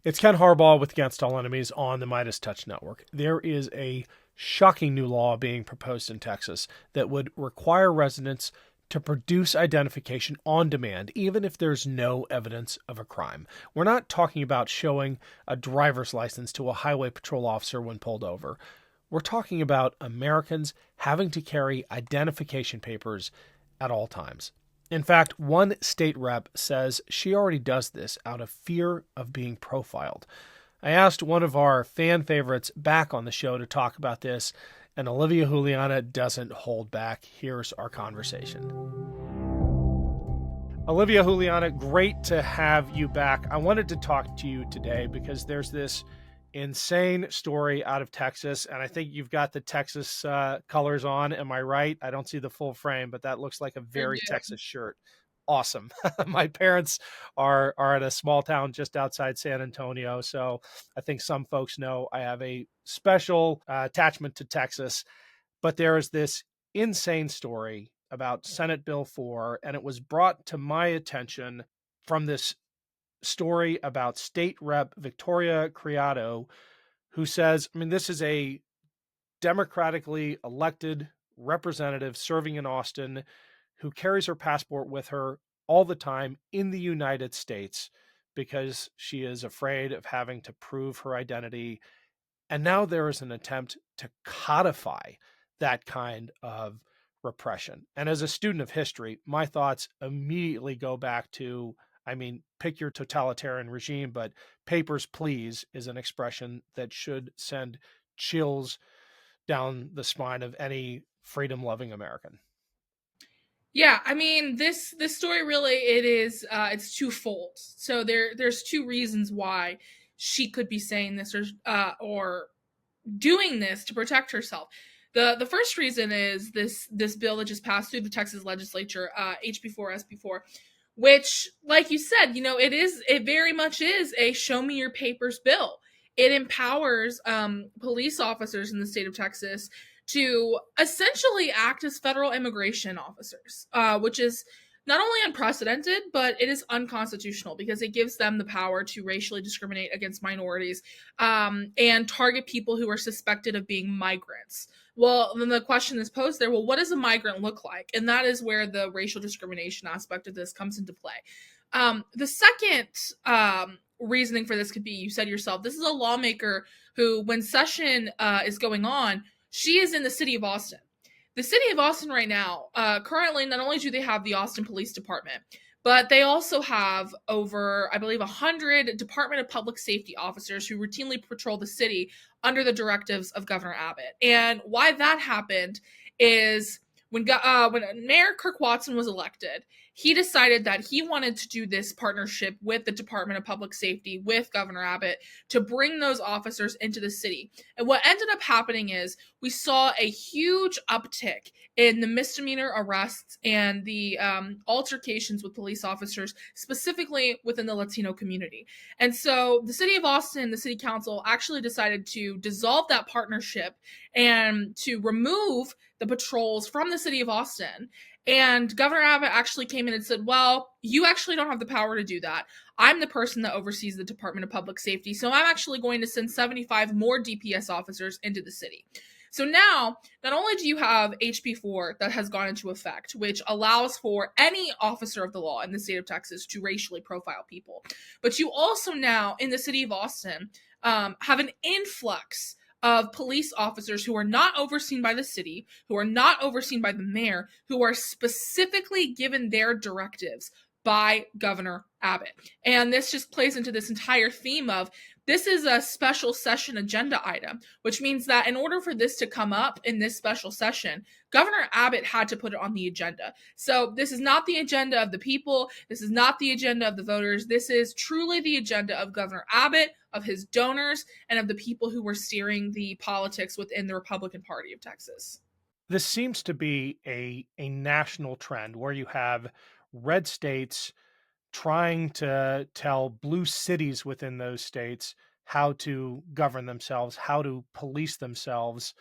It's Ken Harbaugh with Against All Enemies on the MeidasTouch network. There is a shocking new law being proposed in Texas that would require residents to produce identification on demand, even if there's no evidence of a crime. We're not talking about showing a driver's license to a highway patrol officer when pulled over. We're talking about Americans having to carry identification papers at all times. In fact, one state rep says she already does this out of fear of being profiled. I asked one of our fan favorites back on the show to talk about this, and Olivia Julianna doesn't hold back. Here's our conversation. Olivia Julianna, great to have you back. I wanted to talk to you today because there's this insane story out of Texas, and I think you've got the Texas colors on. Am I right? I don't see the full frame, but that looks like a Sure very do. Texas shirt. Awesome. My parents are at a small town just outside San Antonio, so I think some folks know I have a special attachment to Texas. But there is this insane story about Senate Bill 4, and it was brought to my attention from this story about State Rep Victoria Criado, who says, I mean, this is a democratically elected representative serving in Austin who carries her passport with her all the time in the United States because she is afraid of having to prove her identity. And now there is an attempt to codify that kind of repression. And as a student of history, my thoughts immediately go back to, I mean, pick your totalitarian regime, but papers, please is an expression that should send chills down the spine of any freedom loving American. Yeah, I mean this story really it's twofold. So there's two reasons why she could be saying this or doing this to protect herself. The first reason is this bill that just passed through the Texas legislature, HB4 SB4, which, like you said, it very much is a show me your papers bill. It empowers police officers in the state of Texas to essentially act as federal immigration officers, which is not only unprecedented, but it is unconstitutional because it gives them the power to racially discriminate against minorities and target people who are suspected of being migrants. Well, then the question is posed there, well, what does a migrant look like? And that is where the racial discrimination aspect of this comes into play. The second reasoning for this could be, you said yourself, this is a lawmaker who, when session is going on, she is in the city of Austin. The city of Austin right now, currently, not only do they have the Austin Police Department, but they also have over, I believe, 100 Department of Public Safety officers who routinely patrol the city under the directives of Governor Abbott. And why that happened is when Mayor Kirk Watson was elected, he decided that he wanted to do this partnership with the Department of Public Safety, with Governor Abbott, to bring those officers into the city. And what ended up happening is we saw a huge uptick in the misdemeanor arrests and the altercations with police officers, specifically within the Latino community. And so the city of Austin, the city council, actually decided to dissolve that partnership and to remove the patrols from the city of Austin. And Governor Abbott actually came in and said, well, you actually don't have the power to do that. I'm the person that oversees the Department of Public Safety, so I'm actually going to send 75 more DPS officers into the city. So now, not only do you have HB4 that has gone into effect, which allows for any officer of the law in the state of Texas to racially profile people, but you also now, in the city of Austin, have an influx of police officers who are not overseen by the city, who are not overseen by the mayor, who are specifically given their directives by Governor Abbott. And this just plays into this entire theme of this is a special session agenda item, which means that in order for this to come up in this special session, Governor Abbott had to put it on the agenda. So this is not the agenda of the people. This is not the agenda of the voters. This is truly the agenda of Governor Abbott, of his donors, and of the people who were steering the politics within the Republican Party of Texas. This seems to be a national trend where you have red states trying to tell blue cities within those states how to govern themselves, how to police themselves.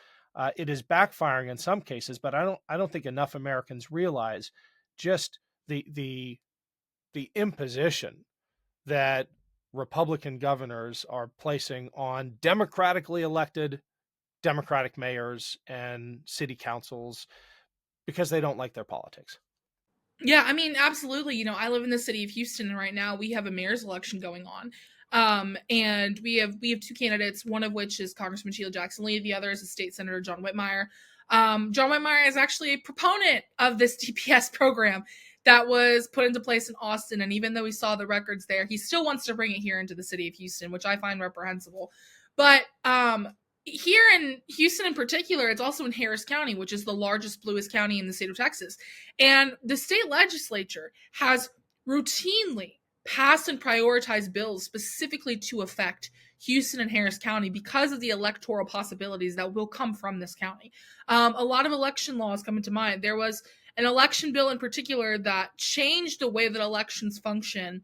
It is backfiring in some cases, but I don't think enough Americans realize just the imposition that Republican governors are placing on democratically elected Democratic mayors and city councils because they don't like their politics. Yeah, I mean, absolutely. I live in the city of Houston, and right now we have a mayor's election going on. And we have two candidates, one of which is Congressman Sheila Jackson Lee, the other is State Senator John Whitmire. John Whitmire is actually a proponent of this DPS program that was put into place in Austin, and even though we saw the records there, he still wants to bring it here into the city of Houston, which I find reprehensible. But here in Houston in particular, it's also in Harris County, which is the largest, bluest county in the state of Texas. And the state legislature has routinely passed and prioritized bills specifically to affect Houston and Harris County because of the electoral possibilities that will come from this county. A lot of election laws come into mind. There was an election bill in particular that changed the way that elections function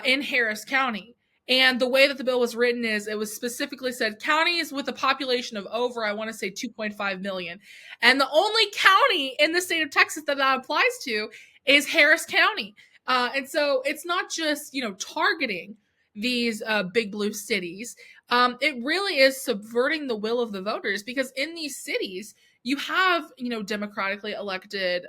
in Harris County. And the way that the bill was written is it was specifically said counties with a population of over, I want to say 2.5 million. And the only county in the state of Texas that applies to is Harris County. And so it's not just, targeting these big blue cities. It really is subverting the will of the voters because in these cities, you have, democratically elected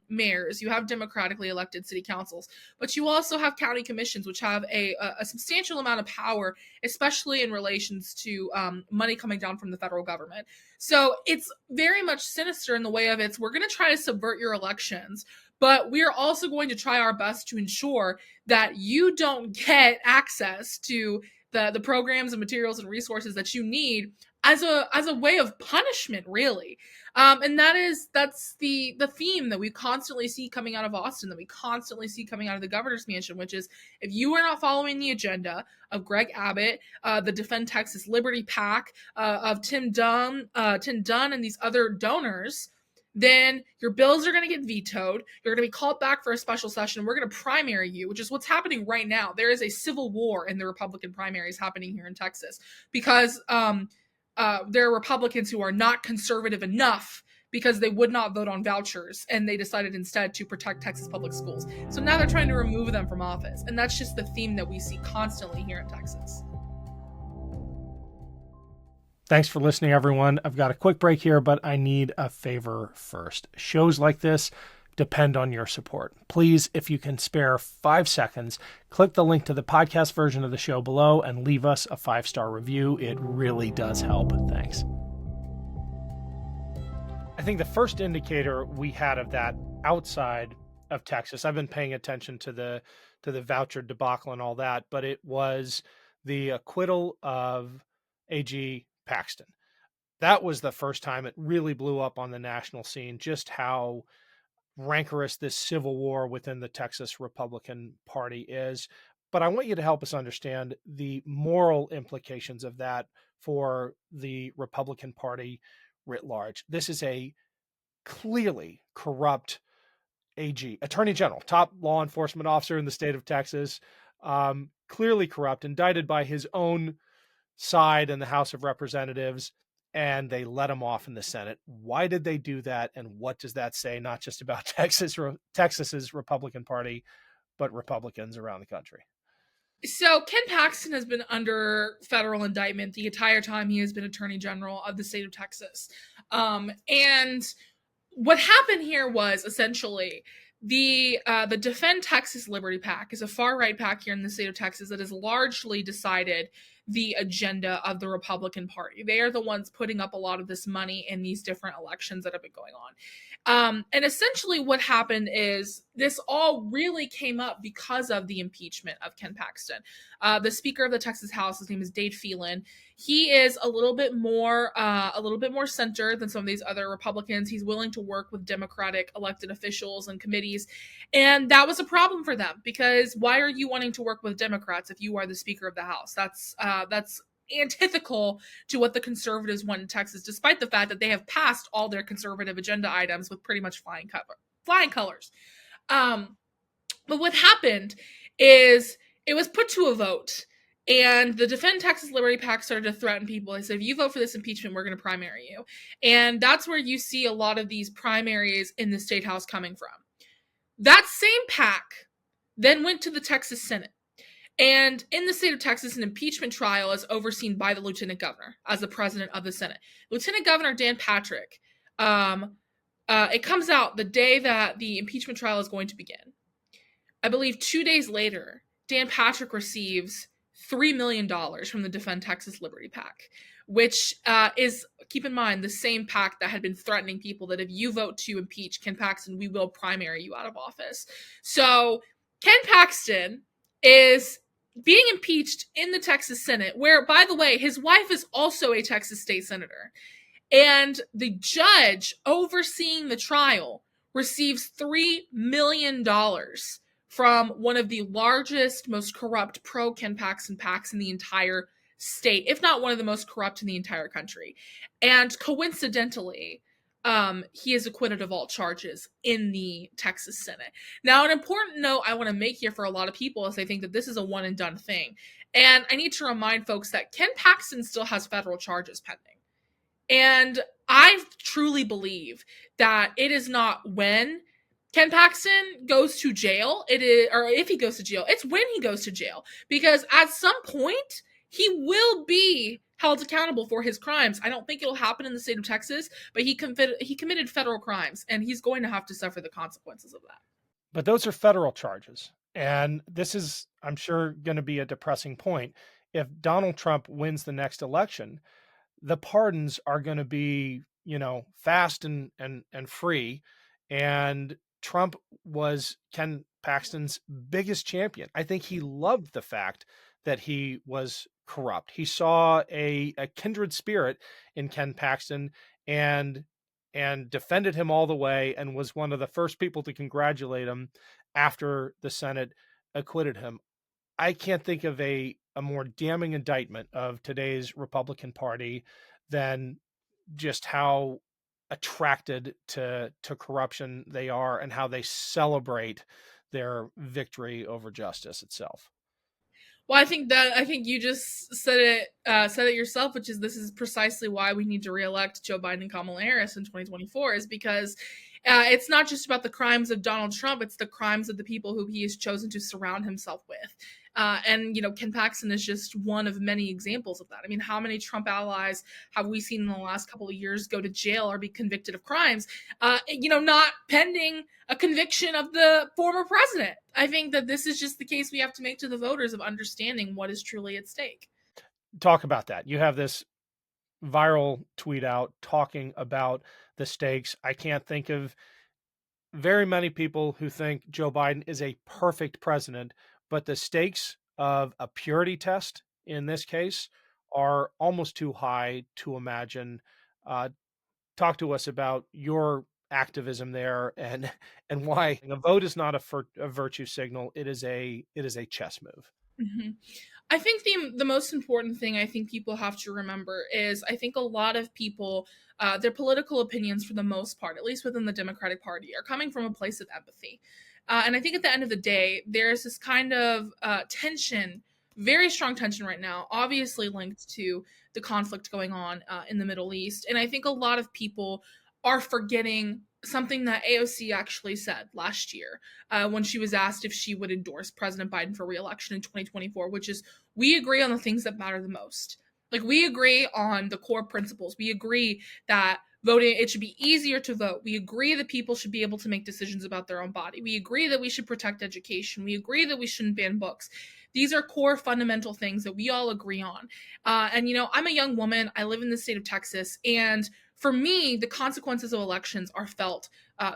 mayors, you have democratically elected city councils, but you also have county commissions, which have a substantial amount of power, especially in relations to money coming down from the federal government. So it's very much sinister in the way of we're going to try to subvert your elections, but we're also going to try our best to ensure that you don't get access to the programs and materials and resources that you need as a way of punishment, really. And that's the theme that we constantly see coming out of Austin, that we constantly see coming out of the governor's mansion, which is if you are not following the agenda of Greg Abbott, the Defend Texas Liberty PAC, of Tim Dunn, and these other donors, then your bills are going to get vetoed. You're going to be called back for a special session. And we're going to primary you, which is what's happening right now. There is a civil war in the Republican primaries happening here in Texas because there are Republicans who are not conservative enough because they would not vote on vouchers and they decided instead to protect Texas public schools. So now they're trying to remove them from office. And that's just the theme that we see constantly here in Texas. Thanks for listening, everyone. I've got a quick break here, but I need a favor first. Shows like this depend on your support. Please, if you can spare 5 seconds, click the link to the podcast version of the show below and leave us a 5-star review. It really does help. Thanks. I think the first indicator we had of that outside of Texas, I've been paying attention to the voucher debacle and all that, but it was the acquittal of AG Paxton. That was the first time it really blew up on the national scene, just how rancorous this civil war within the Texas Republican Party is. But I want you to help us understand the moral implications of that for the Republican Party writ large. This is a clearly corrupt AG, Attorney General, top law enforcement officer in the state of Texas, clearly corrupt, indicted by his own side in the House of Representatives, and they let him off in the Senate. Why did they do that? And what does that say, not just about Texas's Republican Party, but Republicans around the country? So Ken Paxton has been under federal indictment the entire time he has been Attorney General of the state of Texas. And what happened here was essentially the Defend Texas Liberty PAC is a far-right PAC here in the state of Texas that has largely decided the agenda of the Republican Party. They are the ones putting up a lot of this money in these different elections that have been going on. And essentially what happened is this all really came up because of the impeachment of Ken Paxton. The Speaker of the Texas House, his name is Dade Phelan. He is a little bit more center than some of these other Republicans. He's willing to work with Democratic elected officials and committees. And that was a problem for them because why are you wanting to work with Democrats if you are the Speaker of the House? That's antithetical to what the conservatives want in Texas, despite the fact that they have passed all their conservative agenda items with pretty much flying colors. But what happened is it was put to a vote, and the Defend Texas Liberty PAC started to threaten people. They said, if you vote for this impeachment, we're going to primary you. And that's where you see a lot of these primaries in the state house coming from. That same PAC then went to the Texas Senate. And in the state of Texas, an impeachment trial is overseen by the lieutenant governor as the president of the Senate. Lieutenant Governor Dan Patrick, it comes out the day that the impeachment trial is going to begin. I believe 2 days later, Dan Patrick receives $3 million from the Defend Texas Liberty PAC, which is, keep in mind, the same PAC that had been threatening people that if you vote to impeach Ken Paxton, we will primary you out of office. So Ken Paxton is being impeached in the Texas Senate, where, by the way, his wife is also a Texas state senator. And the judge overseeing the trial receives $3 million from one of the largest, most corrupt pro-Ken Paxton PACs in the entire state, if not one of the most corrupt in the entire country. And coincidentally, he is acquitted of all charges in the Texas Senate. Now, an important note I want to make here for a lot of people is they think that this is a one and done thing. And I need to remind folks that Ken Paxton still has federal charges pending. And I truly believe that it is not when Ken Paxton goes to jail, it is, or if he goes to jail, it's when he goes to jail. Because at some point, he will be held accountable for his crimes. I don't think it'll happen in the state of Texas, but he committed federal crimes, and he's going to have to suffer the consequences of that. But those are federal charges. And this is, I'm sure, going to be a depressing point. If Donald Trump wins the next election, the pardons are going to be, fast and free. And Trump was Ken Paxton's biggest champion. I think he loved the fact that he was corrupt. He saw a kindred spirit in Ken Paxton and defended him all the way, and was one of the first people to congratulate him after the Senate acquitted him. I can't think of a more damning indictment of today's Republican Party than just how attracted to corruption they are and how they celebrate their victory over justice itself. Well, I think you just said it yourself, which is this is precisely why we need to reelect Joe Biden and Kamala Harris in 2024, is because it's not just about the crimes of Donald Trump; it's the crimes of the people who he has chosen to surround himself with. And Ken Paxton is just one of many examples of that. I mean, how many Trump allies have we seen in the last couple of years go to jail or be convicted of crimes, not pending a conviction of the former president? I think that this is just the case we have to make to the voters of understanding what is truly at stake. Talk about that. You have this viral tweet out talking about the stakes. I can't think of very many people who think Joe Biden is a perfect president, but the stakes of a purity test in this case are almost too high to imagine. Talk to us about your activism there and why a vote is not a virtue signal. It is a chess move. Mm-hmm. I think the most important thing I think people have to remember is I think a lot of people, their political opinions for the most part, at least within the Democratic Party, are coming from a place of empathy. And I think at the end of the day, there's this kind of tension, very strong tension right now, obviously linked to the conflict going on in the Middle East. And I think a lot of people are forgetting something that AOC actually said last year when she was asked if she would endorse President Biden for re-election in 2024, which is, we agree on the things that matter the most. Like, we agree on the core principles. We agree that voting, it should be easier to vote. We agree that people should be able to make decisions about their own body. We agree that we should protect education. We agree that we shouldn't ban books. These are core fundamental things that we all agree on. And I'm a young woman. I live in the state of Texas, and for me, the consequences of elections are felt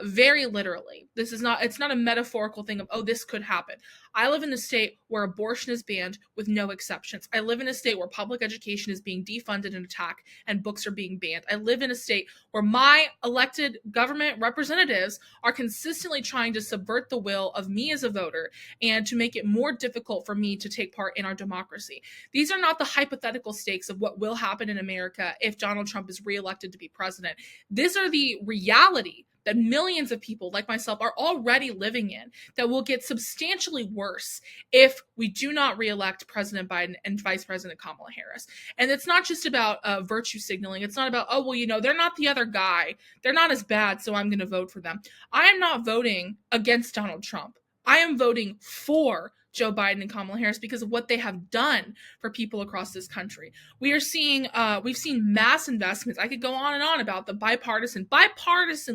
very literally. It's not a metaphorical thing of, oh, this could happen. I live in a state where abortion is banned with no exceptions. I live in a state where public education is being defunded and attacked and books are being banned. I live in a state where my elected government representatives are consistently trying to subvert the will of me as a voter and to make it more difficult for me to take part in our democracy. These are not the hypothetical stakes of what will happen in America if Donald Trump is reelected to be president. These are the reality that millions of people like myself are already living in, that will get substantially worse if we do not reelect President Biden and Vice President Kamala Harris. And it's not just about virtue signaling. It's not about, oh, well, they're not the other guy. They're not as bad, so I'm going to vote for them. I am not voting against Donald Trump. I am voting for Joe Biden and Kamala Harris because of what they have done for people across this country. We've seen mass investments. I could go on and on about the bipartisan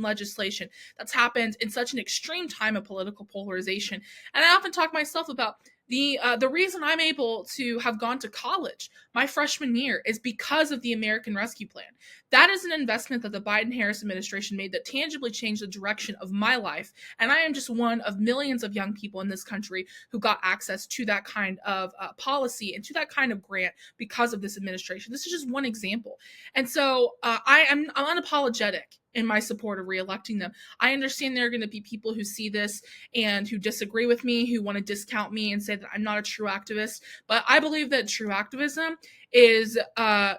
legislation that's happened in such an extreme time of political polarization. And I often talk myself about the reason I'm able to have gone to college my freshman year is because of the American Rescue Plan. That is an investment that the Biden Harris administration made that tangibly changed the direction of my life. And I am just one of millions of young people in this country who got access to that kind of policy and to that kind of grant because of this administration. This is just one example. And so I'm unapologetic in my support of reelecting them. I understand there are going to be people who see this and who disagree with me, who want to discount me and say that I'm not a true activist. But I believe that true activism is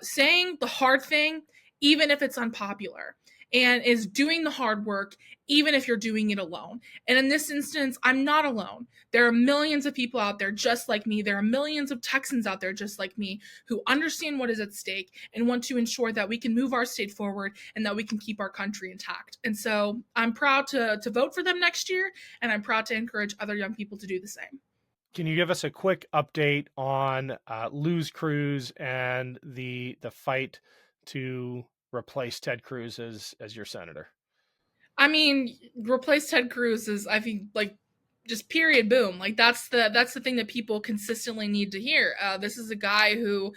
saying the hard thing, even if it's unpopular, and is doing the hard work, even if you're doing it alone. And in this instance, I'm not alone. There are millions of people out there just like me. There are millions of Texans out there just like me who understand what is at stake and want to ensure that we can move our state forward and that we can keep our country intact. And so I'm proud to vote for them next year, and I'm proud to encourage other young people to do the same. Can you give us a quick update on Lou's Cruz and the fight to replace Ted Cruz as your senator? I mean, replace Ted Cruz is, I think, like, just period, boom. Like that's the thing that people consistently need to hear. This is a guy who,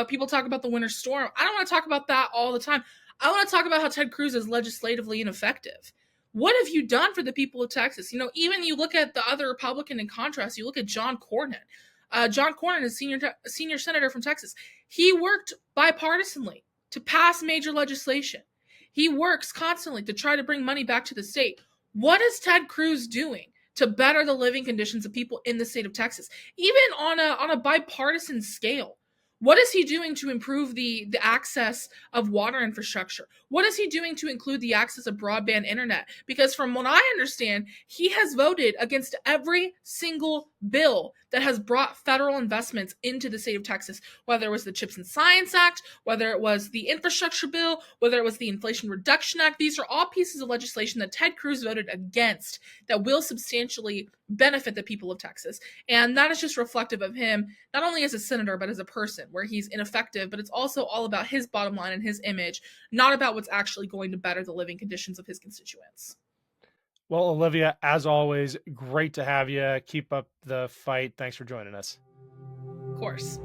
people talk about the winter storm. I don't want to talk about that all the time. I want to talk about how Ted Cruz is legislatively ineffective. What have you done for the people of Texas? Even you look at the other Republican in contrast. You look at John Cornyn. John Cornyn is senior senator from Texas. He worked bipartisanly to pass major legislation. He works constantly to try to bring money back to the state. What is Ted Cruz doing to better the living conditions of people in the state of Texas, even on a bipartisan scale? What is he doing to improve the access of water infrastructure? What is he doing to include the access of broadband internet? Because from what I understand, he has voted against every single bill that has brought federal investments into the state of Texas, whether it was the Chips and Science Act, whether it was the infrastructure bill, whether it was the Inflation Reduction Act. These are all pieces of legislation that Ted Cruz voted against that will substantially benefit the people of Texas. And that is just reflective of him, not only as a senator, but as a person, where he's ineffective, but it's also all about his bottom line and his image, not about what's actually going to better the living conditions of his constituents. Well, Olivia, as always, great to have you. Keep up the fight. Thanks for joining us. Of course.